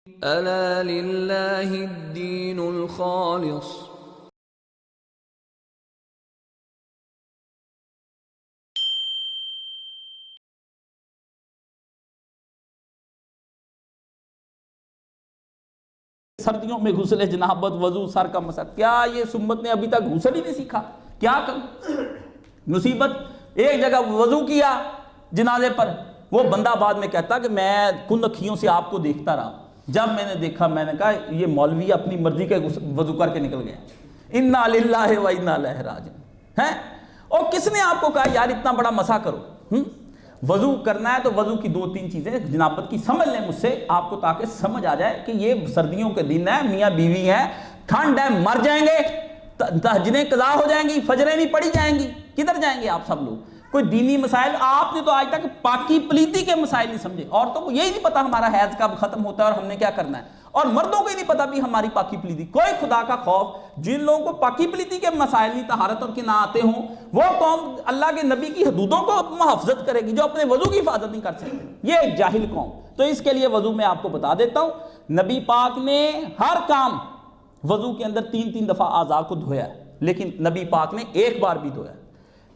ألا لله الدين الخالص. سردیوں میں غسل جنابت وضو سر کا مسا، کیا یہ سنت نے ابھی تک غسل ہی نہیں سیکھا؟ کیا کروں؟ مصیبت، ایک جگہ وضو کیا جنازے پر، وہ بندہ بعد میں کہتا کہ میں کن اکھیوں سے آپ کو دیکھتا رہا، جب میں نے دیکھا میں نے کہا یہ مولوی اپنی مرضی کے وضو کر کے نکل گیا. انا للہ و انا الیہ راجعون ہیں. اور کس نے آپ کو کہا یار اتنا بڑا مسا کرو؟ وضو کرنا ہے تو وضو کی دو تین چیزیں جنابت کی سمجھ لیں مجھ سے آپ کو، تاکہ سمجھ آ جائے کہ یہ سردیوں کے دن ہے، میاں بیوی ہیں، ٹھنڈ ہے، مر جائیں گے، تہجدیں قضا ہو جائیں گی، فجریں نہیں پڑی جائیں گی، کدھر جائیں گے آپ سب لوگ؟ کوئی دینی مسائل آپ نے تو آج تک پاکی پلیتی کے مسائل نہیں سمجھے. عورتوں کو یہی نہیں پتا ہمارا حیض کب ختم ہوتا ہے اور ہم نے کیا کرنا ہے، اور مردوں کو ہی نہیں پتا بھی ہماری پاکی پلیتی. کوئی خدا کا خوف، جن لوگوں کو پاکی پلیتی کے مسائل نہیں طہارت اور کے نہ آتے ہوں، وہ قوم اللہ کے نبی کی حدودوں کو محافظت کرے گی جو اپنے وضو کی حفاظت نہیں کر سکتے. یہ ایک جاہل قوم. تو اس کے لیے وضو میں آپ کو بتا دیتا ہوں، نبی پاک نے ہر کام وضو کے اندر 3 دفعہ اعضاء کو دھویا ہے، لیکن نبی پاک نے ایک بار بھی دھویا.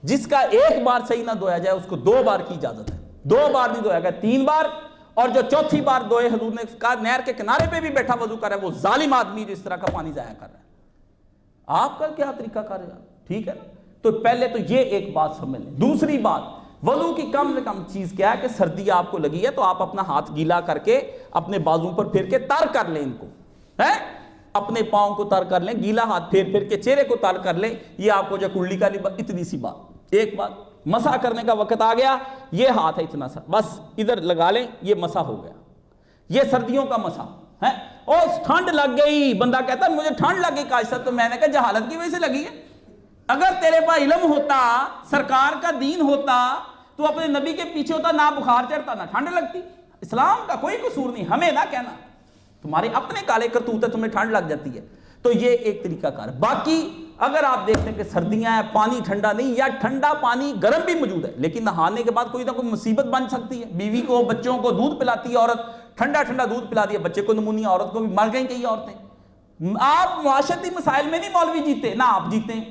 جس کا ایک بار صحیح نہ دھویا جائے اس کو 2 بار کی اجازت ہے. 2 بار نہیں دھویا گیا، 3 بار. اور جو چوتھی بار دھوئے، حضور نے کہا نہر کے کنارے پہ بھی بیٹھا وضو کر رہا ہے وہ ظالم آدمی جو اس طرح کا پانی ضائع کر رہا ہے. آپ کا کیا طریقہ کار ہے؟ ٹھیک ہے نا. تو پہلے تو یہ ایک بات سمجھ لیں. دوسری بات، وضو کی کم سے کم چیز کیا ہے کہ سردی آپ کو لگی ہے تو آپ اپنا ہاتھ گیلا کر کے اپنے بازو پر پھیر کے تر کر لیں، ان کو اپنے پاؤں کو تر کر لیں، گیلا ہاتھ پھیر کے چہرے کو تر کر لیں. یہ آپ کو جو کنڈلی کا اتنی سی بات. ایک بات، مسح کرنے کا وقت آ گیا، یہ ہاتھ ہے اتنا سا، بس ادھر لگا لیں، یہ مسح ہو گیا. یہ سردیوں کا مسح ہے. اور ٹھنڈ لگ گئی، بندہ کہتا ہے مجھے ٹھنڈ لگ گئی کاشت، تو میں نے کہا جہالت کی وجہ سے لگی ہے. اگر تیرے پاس علم ہوتا، سرکار کا دین ہوتا، تو اپنے نبی کے پیچھے ہوتا، نہ بخار چڑھتا نہ ٹھنڈ لگتی. اسلام کا کوئی قصور نہیں، ہمیں نہ کہنا تمہارے اپنے کالے کرتوت ہے تمہیں ٹھنڈ لگ جاتی ہے. تو یہ ایک طریقہ کار. باقی اگر آپ دیکھتے ہیں کہ سردیاں ہیں، پانی ٹھنڈا نہیں، یا ٹھنڈا پانی گرم بھی موجود ہے، لیکن نہانے کے بعد کوئی نہ کوئی مصیبت بن سکتی ہے. بیوی کو، بچوں کو دودھ پلاتی ہے عورت، ٹھنڈا دودھ پلا دیا، بچے کو نمونیا، عورت کو بھی، مر گئیں کئی عورتیں. آپ معاشرتی مسائل میں نہیں مولوی جیتے، نہ آپ جیتے ہیں.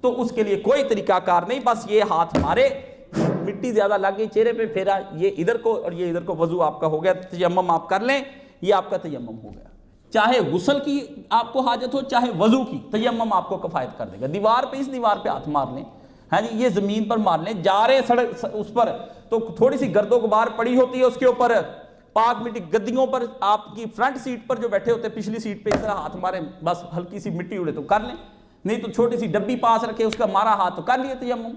تو اس کے لیے کوئی طریقہ کار نہیں. بس یہ ہاتھ ہمارے مٹی زیادہ لگ گئی، چہرے پہ پھیرا، یہ ادھر کو اور یہ ادھر کو، وضو آپ کا ہو گیا. تیمم آپ کر لیں، یہ آپ کا تیمم ہو گیا. چاہے غسل کی آپ کو حاجت ہو، چاہے وضو کی، تیمم آپ کو کفایت کر دے گا. دیوار پہ، اس دیوار پہ ہاتھ مار لیں، ہاں جی، یہ زمین پر مار لیں. جا رہے سڑک اس پر تو تھوڑی سی گرد و غبار پڑی ہوتی ہے، اس کے اوپر پاک مٹی، گدیوں پر آپ کی فرنٹ سیٹ پر جو بیٹھے ہوتے ہیں، پچھلی سیٹ پہ اس طرح ہاتھ مارے، بس ہلکی سی مٹی اڑے تو کر لیں، نہیں تو چھوٹی سی ڈبی پاس رکھے، اس کا مارا ہاتھ تو کر لیے تیمم.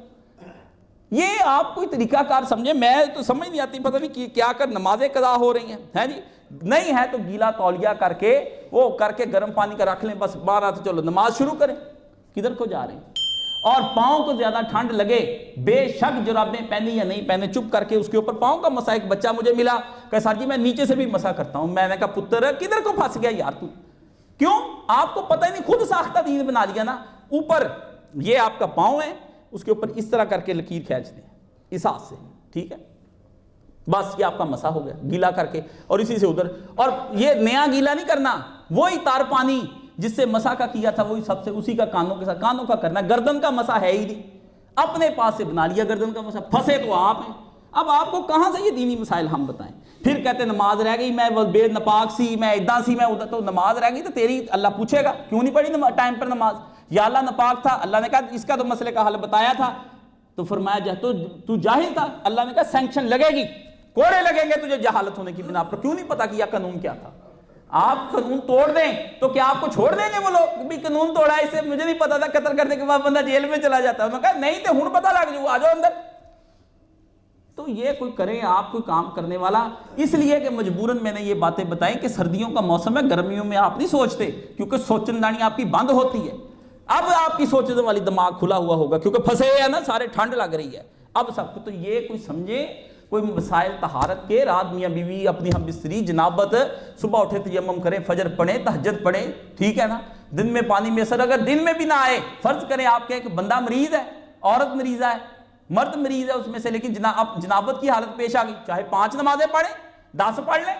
یہ آپ کوئی طریقہ کار سمجھے. میں تو سمجھ نہیں آتی، پتہ نہیں کیا کر نمازیں قضا ہو رہی ہیں جی. نہیں ہے تو گیلا تولیہ کر کے وہ کر کے گرم پانی کا رکھ لیں، بس بارہ تو چلو نماز شروع کریں. کدھر کو جا رہے ہیں؟ اور پاؤں کو زیادہ ٹھنڈ لگے، بے شک جرابیں پہنی یا نہیں پہنے، چپ کر کے اس کے اوپر پاؤں کا مسح. ایک بچہ مجھے ملا کہ سر جی میں نیچے سے بھی مسح کرتا ہوں. میں نے کہا پتر کدھر کو پھنس گیا یار تو؟ کیوں؟ آپ کو پتہ ہی نہیں، خود ساختہ دین بنا لیا نا. اوپر یہ آپ کا پاؤں ہے، اس کے اوپر اس طرح کر کے لکیر کھینچ دیں اس ہاتھ سے، ٹھیک ہے، بس یہ آپ کا مسح ہو گیا گیلا کر کے. اور اسی سے ادھر، اور یہ نیا گیلا نہیں کرنا، وہی تار پانی جس سے مسح کا کیا تھا وہی سب سے، اسی کا کانوں کے ساتھ، کانوں کا کرنا. گردن کا مسح ہے ہی نہیں، اپنے پاس سے بنا لیا گردن کا مسح. پھنسے تو آپ ہیں. اب آپ کو کہاں سے یہ دینی مسائل ہم بتائیں؟ پھر کہتے نماز رہ گئی، میں بے نپاک سی، میں ادھا سی، میں ادھر. تو نماز رہ گئی تو تیری اللہ پوچھے گا کیوں نہیں پڑھی ٹائم پر نماز. یا اللہ نپاک تھا، اللہ نے کہا اس کا تو مسئلے کا حل بتایا تھا، تو فرمایا تو جاہل تھا، اللہ نے کہا سینکشن لگے گی، کوڑے لگیں گے تجھے جہالت ہونے کی بنا پر. کیوں نہیں پتا کیا قانون کیا تھا؟ آپ قانون توڑ دیں تو کیا آپ کو چھوڑ دیں گے وہ لوگ بھی قانون توڑا ہے اسے مجھے نہیں پتا تھا، قتل کرنے کے بعد بندہ جیل میں چلا جاتا ہے. انہوں نے کہا نہیں تو ہن پتا لگ جو، آ جاؤ اندر. تو یہ کوئی کریں آپ کوئی کام کرنے والا، اس لیے کہ مجبوراً میں نے یہ باتیں بتائیں کہ سردیوں کا موسم ہے، گرمیوں میں آپ نہیں سوچتے کیونکہ سوچن دانی آپ کی بند ہوتی ہے. اب آپ کی سوچنے والی دماغ کھلا ہوا ہوگا کیونکہ پھنسے ہیں نا سارے، ٹھنڈ لگ رہی ہے اب سب کو. تو یہ کوئی سمجھے کوئی مسائل طہارت کے، رات میاں بیوی اپنی ہم بستری جنابت، صبح اٹھے تیمم کریں، فجر پڑھیں، تہجد پڑھیں، ٹھیک ہے نا. دن میں پانی میسر اگر دن میں بھی نہ آئے، فرض کریں آپ کے ایک بندہ مریض ہے، عورت مریضہ ہے، مرد مریض ہے اس میں سے، لیکن جنابت کی حالت پیش آ گئی، چاہے 5 نمازیں پڑھیں، 10 پڑھ لیں،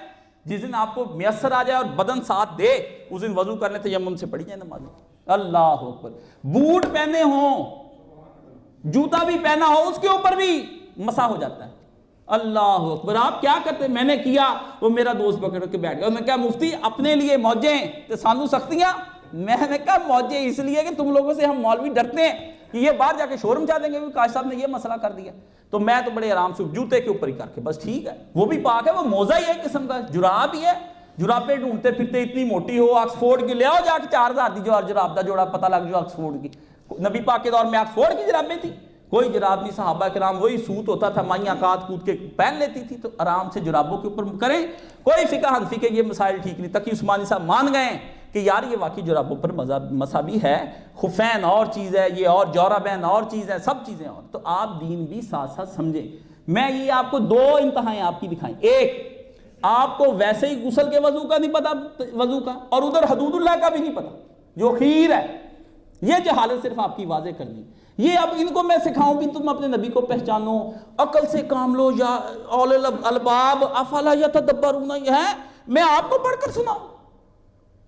جس دن آپ کو میسر آ جائے اور بدن ساتھ دے اس دن وضو کر لیں، تیمم سے پڑھی جائیں نمازیں. اللہ اکبر. بوٹ پہنے ہوں، جوتا بھی پہنا ہو، اس کے اوپر بھی مسا ہو جاتا ہے. اللہ اکبر. آپ کیا کرتے؟ میں نے کیا، وہ میرا دوست پکڑ کے بیٹھ گیا. میں کہا مفتی اپنے لیے موجیں تے سانو سختیاں. میں نے کہا موجیں اس لیے کہ تم لوگوں سے ہم مولوی ڈرتے ہیں کہ یہ باہر جا کے شور مچا دیں گے کہ کاش صاحب نے یہ مسئلہ کر دیا. تو میں تو بڑے آرام سے جوتے کے اوپر ہی کر کے بس ٹھیک ہے، وہ بھی پاک ہے، وہ موزہ ہی ہے قسم کا، جراب ہی ہے. جرابیں ڈھونڈتے پھرتے اتنی موٹی ہو، آکسفورڈ کی لے آؤ جا کے 4000 دی جو اور جراب دا جوڑا پتہ لگ جو آکسفورڈ کی. نبی پاک کے دور میں آکسفورڈ کی جرابیں تھی؟ کوئی جراب نہیں. صحابہ کرام وہی سوت ہوتا تھا، مائیاں کات کود کے پہن لیتی تھی. تو آرام سے جرابوں کے اوپر کریں. کوئی فقہ حنفی کے یہ مسائل ٹھیک نہیں. تقی عثمانی صاحب مان گئے کہ یار یہ واقعی جرابوں پر مسا بھی ہے، خفین اور چیز ہے، یہ اور جوربین اور چیز ہے، سب چیزیں اور. تو آپ دین بھی ساتھ ساتھ سمجھیں. میں یہ آپ کو 2 انتہائیں آپ کی دکھائیں. ایک، آپ کو ویسے ہی غسل کے وضو کا نہیں پتا وضو کا، اور ادھر حدود اللہ کا بھی نہیں پتا جو خیر ہے. یہ جہالت صرف آپ کی واضح کرنی. یہ اب ان کو میں سکھاؤں کہ تم اپنے نبی کو پہچانو، عقل سے کام لو، یا اولو الالباب افلا یتدبرون ہے. میں آپ کو پڑھ کر سناؤں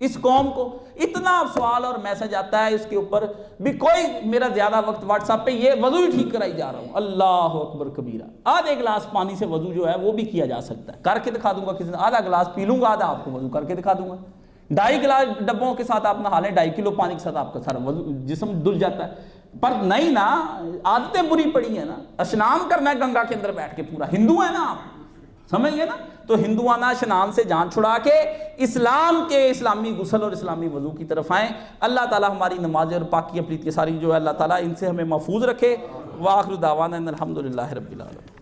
اس قوم کو؟ اتنا سوال اور میسج آتا ہے اس کے اوپر بھی. کوئی میرا زیادہ وقت واٹس ایپ پہ یہ وضو ہی ٹھیک کرائی جا رہا ہوں. اللہ اکبر کبیرہ. آدھے گلاس پانی سے وضو جو ہے وہ بھی کیا جا سکتا ہے، کر کے دکھا دوں گا کسی دن. آدھا گلاس پی لوں گا، آدھا آپ کو وضو کر کے دکھا دوں گا. 2.5 گلاس ڈبوں کے ساتھ آپ نہا لیں، 2.5 کلو پانی کے ساتھ آپ کا سارا وضو جسم دھل جاتا ہے. پر نہیں نا، عادتیں بری پڑی ہیں نا. اسنان کرنا ہے گنگا کے اندر بیٹھ کے، پورا ہندو ہے نا آپ، سمجھ گئے نا. تو ہندوانہ اسنان سے جان چھڑا کے اسلام کے اسلامی غسل اور اسلامی وضو کی طرف آئیں. اللہ تعالیٰ ہماری نمازیں اور پاکی پلیت کی ساری جو ہے اللہ تعالیٰ ان سے ہمیں محفوظ رکھے. وآخر دعوانا ان الحمدللہ رب العالمین.